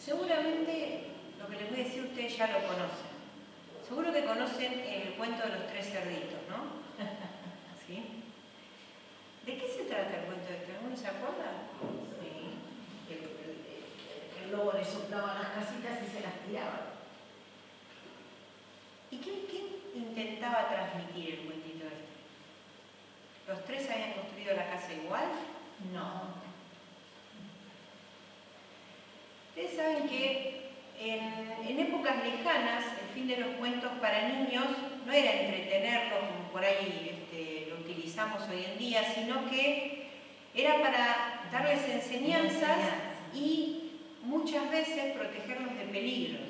Seguramente lo que les voy a decir ustedes ya lo conocen. Seguro que conocen el cuento de los tres cerditos, ¿no? ¿Sí? ¿De qué se trata el cuento de tres? ¿Alguno se acuerda? Sí. El lobo le soplaba las casitas y se las tiraba. ¿Y qué intentaba transmitir el cuentito este? ¿Los tres habían construido la casa igual? No. Ustedes saben que en épocas lejanas el fin de los cuentos para niños no era entretenerlos como por ahí lo utilizamos hoy en día, sino que era para darles enseñanzas y muchas veces protegerlos de peligros.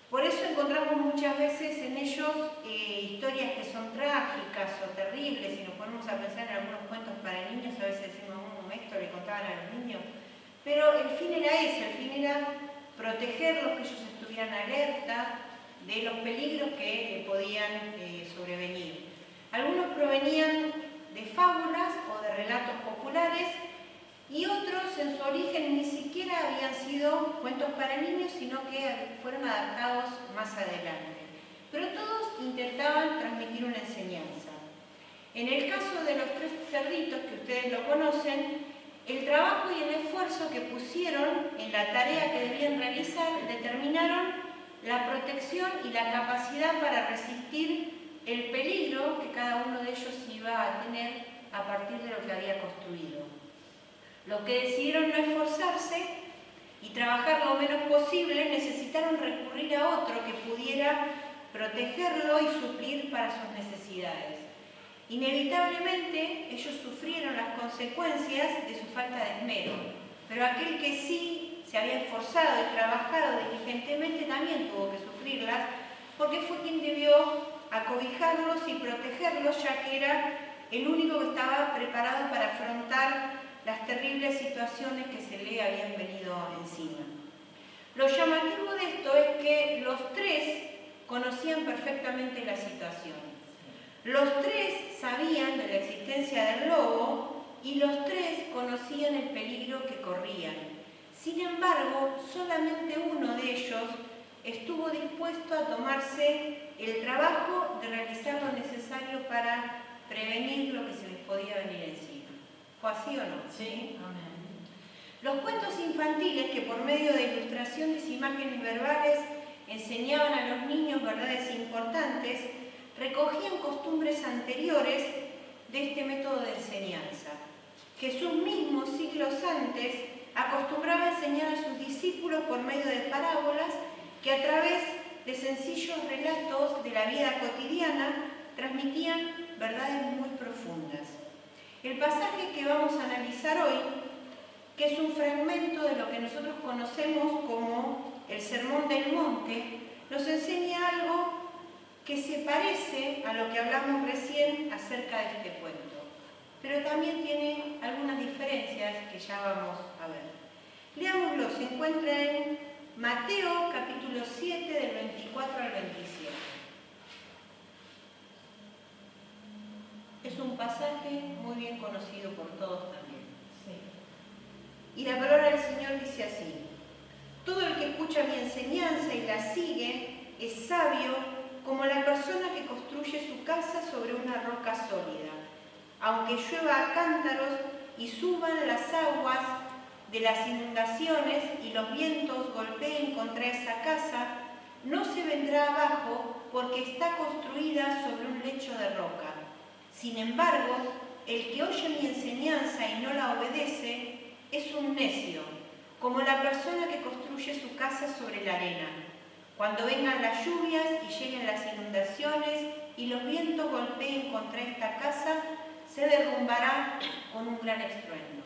Por eso encontramos muchas veces en ellos historias que son trágicas o terribles. Si nos ponemos a pensar en algunos cuentos para niños, a veces decimos, esto le contaban a los niños. Pero el fin era ese, el fin era protegerlos, que ellos estuvieran alerta de los peligros que podían sobrevenir. Algunos provenían de fábulas o de relatos populares y otros en su origen ni siquiera habían sido cuentos para niños, sino que fueron adaptados más adelante. Pero todos intentaban transmitir una enseñanza. En el caso de los tres cerditos, que ustedes lo conocen, el trabajo y el esfuerzo que pusieron en la tarea que debían realizar determinaron la protección y la capacidad para resistir el peligro que cada uno de ellos iba a tener a partir de lo que había construido. Los que decidieron no esforzarse y trabajar lo menos posible necesitaron recurrir a otro que pudiera protegerlo y suplir para sus necesidades. Inevitablemente ellos sufrieron las consecuencias de su falta de esmero, pero aquel que sí se había esforzado y trabajado diligentemente también tuvo que sufrirlas, porque fue quien debió acobijarlos y protegerlos, ya que era el único que estaba preparado para afrontar las terribles situaciones que se le habían venido encima. Lo llamativo de esto es que los tres conocían perfectamente la situación. Los tres sabían de la existencia del lobo y los tres conocían el peligro que corrían. Sin embargo, solamente uno de ellos estuvo dispuesto a tomarse el trabajo de realizar lo necesario para prevenir lo que se les podía venir encima. ¿Fue así o no? Sí. Amén. Los cuentos infantiles, que por medio de ilustraciones y imágenes verbales enseñaban a los niños verdades importantes, recogían costumbres anteriores de este método de enseñanza. Jesús mismo, siglos antes, acostumbraba a enseñar a sus discípulos por medio de parábolas que a través de sencillos relatos de la vida cotidiana transmitían verdades muy profundas. El pasaje que vamos a analizar hoy, que es un fragmento de lo que nosotros conocemos como el Sermón del Monte, nos enseña algo que se parece a lo que hablamos recién acerca de este cuento, pero también tiene algunas diferencias que ya vamos a ver. Leámoslo, se encuentra en Mateo capítulo 7 del 24 al 27. Es un pasaje muy bien conocido por todos también. Sí. Y la palabra del Señor dice así: todo el que escucha mi enseñanza y la sigue es sabio como la persona que construye su casa sobre una roca sólida. Aunque llueva a cántaros y suban las aguas de las inundaciones y los vientos golpeen contra esa casa, no se vendrá abajo porque está construida sobre un lecho de roca. Sin embargo, el que oye mi enseñanza y no la obedece es un necio, como la persona que construye su casa sobre la arena. Cuando vengan las lluvias y lleguen las inundaciones y los vientos golpeen contra esta casa, se derrumbará con un gran estruendo.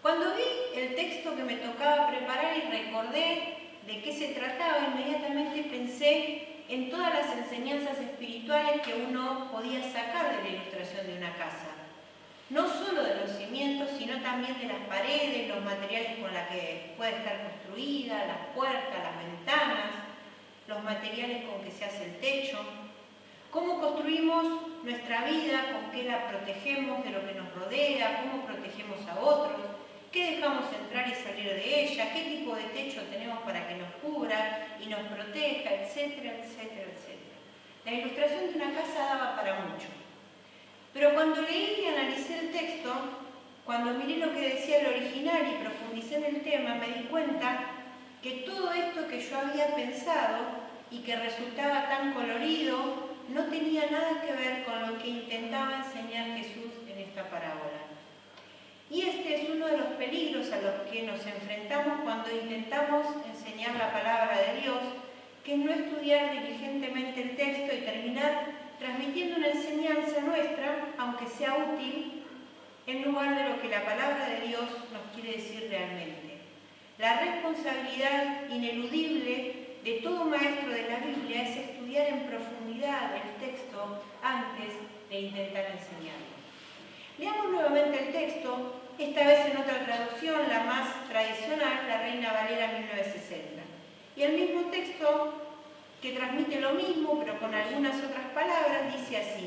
Cuando vi el texto que me tocaba preparar y recordé de qué se trataba, inmediatamente pensé en todas las enseñanzas espirituales que uno podía sacar de la ilustración de una casa. No solo de los cimientos, sino también de las paredes, los materiales con los que puede estar construida, las puertas, las ventanas, los materiales con que se hace el techo. Cómo construimos nuestra vida, con qué la protegemos de lo que nos rodea, cómo protegemos a otros, ¿Qué dejamos entrar y salir de ella? ¿Qué tipo de techo tenemos para que nos cubra y nos proteja? Etcétera, etcétera, etcétera. La ilustración de una casa daba para mucho. Pero cuando leí y analicé el texto, cuando miré lo que decía el original y profundicé en el tema, me di cuenta que todo esto que yo había pensado y que resultaba tan colorido, no tenía nada que ver con lo que intentaba enseñar Jesús en esta parábola. Y este es uno de los peligros a los que nos enfrentamos cuando intentamos enseñar la palabra de Dios, que es no estudiar diligentemente el texto y terminar transmitiendo una enseñanza nuestra, aunque sea útil, en lugar de lo que la palabra de Dios nos quiere decir realmente. La responsabilidad ineludible de todo maestro de la Biblia es estudiar en profundidad el texto antes de intentar enseñarlo. Leamos nuevamente el texto, esta vez en otra traducción, la más tradicional, la Reina Valera 1960. Y el mismo texto, que transmite lo mismo, pero con algunas otras palabras, dice así: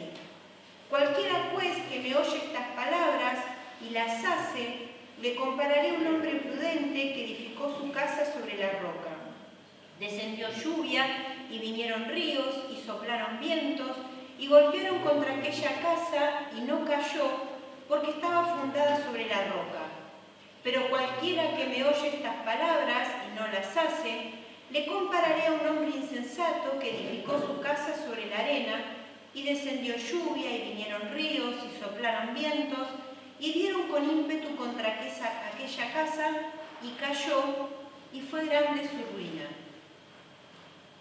cualquiera pues que me oye estas palabras y las hace, le compararé a un hombre prudente que edificó su casa sobre la roca. Descendió lluvia y vinieron ríos y soplaron vientos y golpearon contra aquella casa y no cayó porque estaba fundada sobre la roca. Pero cualquiera que me oye estas palabras y no las hace, le compararé a un hombre insensato que edificó su casa sobre la arena, y descendió lluvia y vinieron ríos y soplaron vientos y dieron con ímpetu contra aquella casa y cayó, y fue grande su ruina.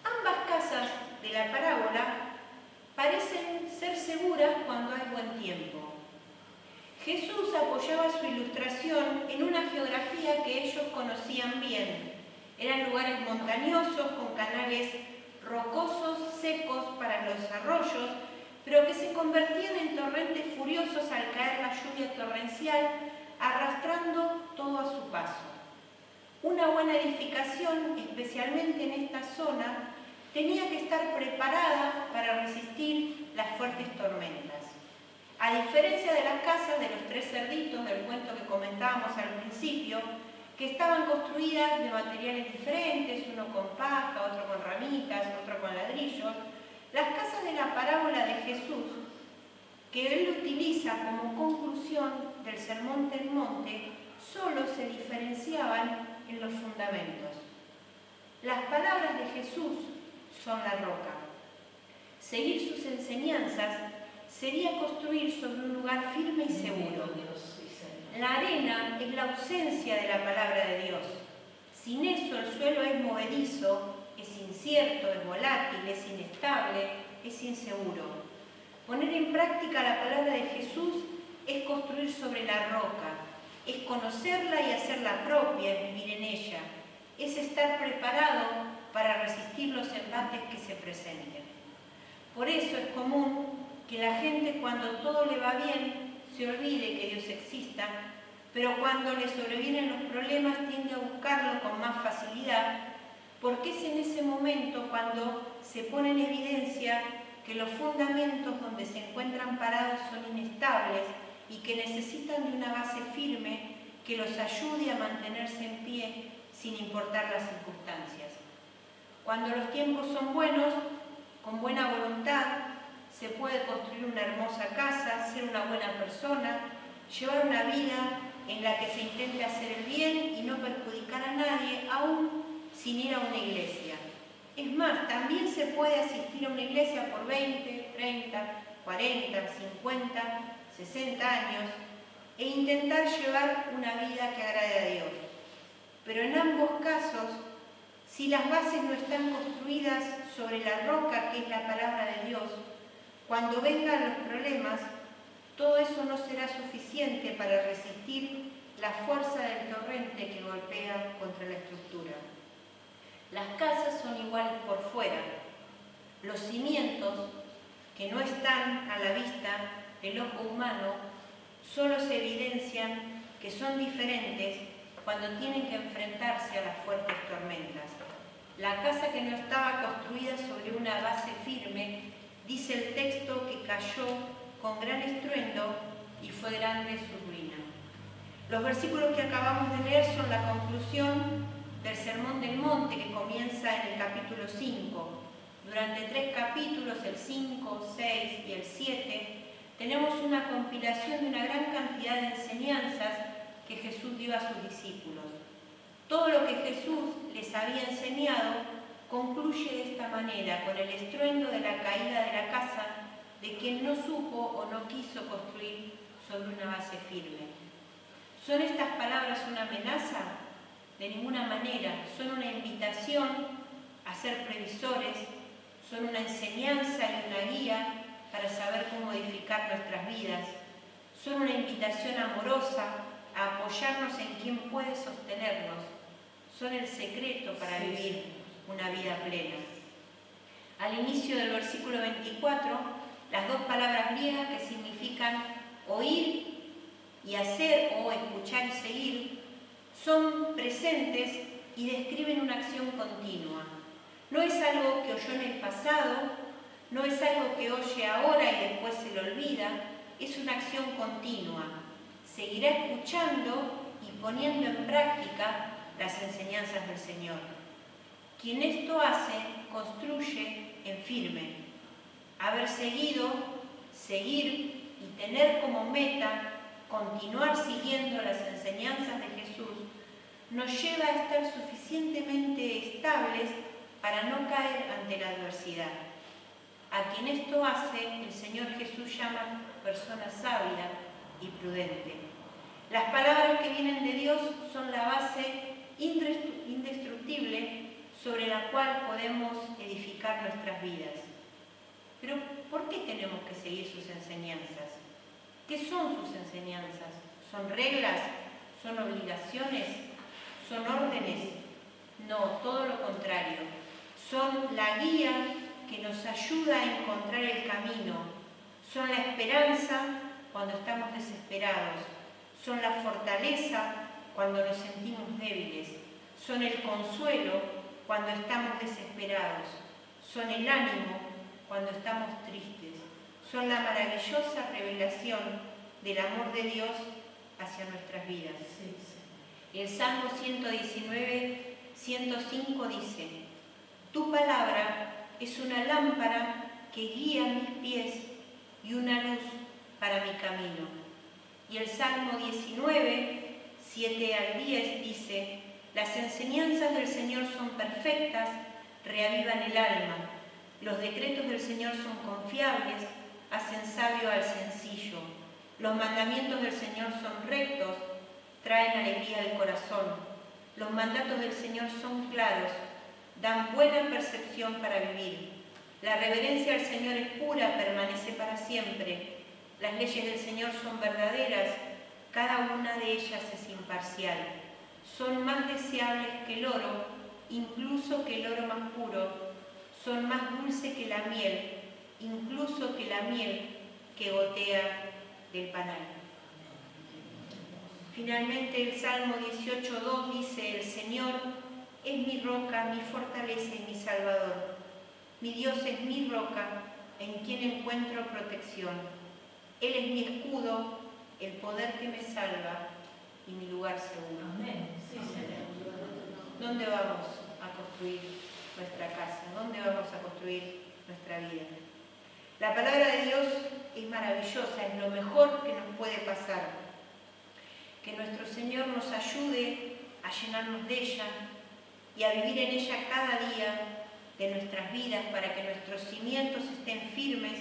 Ambas casas de la parábola parecen ser seguras cuando hay buen tiempo. Jesús apoyaba su ilustración en una geografía que ellos conocían bien. Eran lugares montañosos con canales rocosos, secos para los arroyos, pero que se convertían en torrentes furiosos al caer la lluvia torrencial, arrastrando todo a su paso. Una buena edificación, especialmente en esta zona, tenía que estar preparada para resistir las fuertes tormentas. A diferencia de las casas de los 3 cerditos del cuento que comentábamos al principio, que estaban construidas de materiales diferentes, uno con paja, otro con ramitas, otro con ladrillos, las casas de la parábola de Jesús, que él utiliza como conclusión del Sermón del Monte, solo se diferenciaban en los fundamentos. Las palabras de Jesús son la roca. Seguir sus enseñanzas sería construir sobre un lugar firme y seguro. La arena es la ausencia de la palabra de Dios. Sin eso el suelo es movedizo, es incierto, es volátil, es inestable, es inseguro. Poner en práctica la palabra de Jesús es construir sobre la roca, es conocerla y hacerla propia, es vivir en ella, es estar preparado para resistir los embates que se presenten. Por eso es común que la gente, cuando todo le va bien, se olvide que Dios exista, pero cuando le sobrevienen los problemas tiende a buscarlo con más facilidad, porque es en ese momento cuando se pone en evidencia que los fundamentos donde se encuentran parados son inestables y que necesitan de una base firme que los ayude a mantenerse en pie sin importar las circunstancias. Cuando los tiempos son buenos, con buena voluntad, se puede construir una hermosa casa, ser una buena persona, llevar una vida en la que se intente hacer el bien y no perjudicar a nadie, aún sin ir a una iglesia. Es más, también se puede asistir a una iglesia por 20, 30, 40, 50, 60 años e intentar llevar una vida que agrade a Dios. Pero en ambos casos, si las bases no están construidas sobre la roca que es la palabra de Dios, cuando vengan los problemas, todo eso no será suficiente para resistir la fuerza del torrente que golpea contra la estructura. Las casas son iguales por fuera. Los cimientos, que no están a la vista del ojo humano, solo se evidencian que son diferentes cuando tienen que enfrentarse a las fuertes tormentas. La casa que no estaba construida sobre una base firme, dice el texto que cayó con gran estruendo y fue grande su ruina. Los versículos que acabamos de leer son la conclusión del Sermón del Monte, que comienza en el capítulo 5. Durante 3 capítulos, el 5, 6 y el 7, tenemos una compilación de una gran cantidad de enseñanzas que Jesús dio a sus discípulos. Todo lo que Jesús les había enseñado concluye de esta manera, con el estruendo de la caída de la casa de quien no supo o no quiso construir sobre una base firme. ¿Son estas palabras una amenaza? De ninguna manera. Son una invitación a ser previsores, son una enseñanza y una guía para saber cómo edificar nuestras vidas. Son una invitación amorosa a apoyarnos en quien puede sostenernos. Son el secreto para vivir una vida plena. Al inicio del versículo 24, las dos palabras griegas que significan oír y hacer o escuchar y seguir son presentes y describen una acción continua. No es algo que oyó en el pasado, no es algo que oye ahora y después se le olvida, es una acción continua. Seguirá escuchando y poniendo en práctica las enseñanzas del Señor. Quien esto hace, construye en firme. Haber seguido, seguir y tener como meta continuar siguiendo las enseñanzas de Jesús nos lleva a estar suficientemente estables para no caer ante la adversidad. A quien esto hace, el Señor Jesús llama persona sabia y prudente. Las palabras que vienen de Dios son la base indestructible sobre la cual podemos edificar nuestras vidas. Pero, ¿por qué tenemos que seguir sus enseñanzas? ¿Qué son sus enseñanzas? ¿Son reglas? ¿Son obligaciones? ¿Son órdenes? No, todo lo contrario. Son la guía que nos ayuda a encontrar el camino. Son la esperanza cuando estamos desesperados. Son la fortaleza cuando nos sentimos débiles. Son el consuelo cuando estamos desesperados. Son el ánimo cuando estamos tristes. Son la maravillosa revelación del amor de Dios hacia nuestras vidas. El Salmo 119, 105 dice: tu palabra es una lámpara que guía mis pies y una luz para mi camino. Y el Salmo 19, 7 al 10 dice: las enseñanzas del Señor son perfectas, reavivan el alma. Los decretos del Señor son confiables, hacen sabio al sencillo. Los mandamientos del Señor son rectos, traen alegría al corazón. Los mandatos del Señor son claros, dan buena percepción para vivir. La reverencia al Señor es pura, permanece para siempre. Las leyes del Señor son verdaderas, cada una de ellas es imparcial. Son más deseables que el oro, incluso que el oro más puro. Son más dulces que la miel, incluso que la miel que gotea del panal. Finalmente el Salmo 18:2 dice: el Señor es mi roca, mi fortaleza y mi salvador. Mi Dios es mi roca, en quien encuentro protección. Él es mi escudo, el poder que me salva y mi lugar seguro. Amén. Sí, Señor. ¿Dónde vamos a construir nuestra casa? ¿Dónde vamos a construir nuestra vida? La palabra de Dios es maravillosa, es lo mejor que nos puede pasar. Que nuestro Señor nos ayude a llenarnos de ella y a vivir en ella cada día de nuestras vidas para que nuestros cimientos estén firmes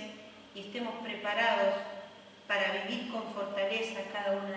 y estemos preparados para vivir con fortaleza cada una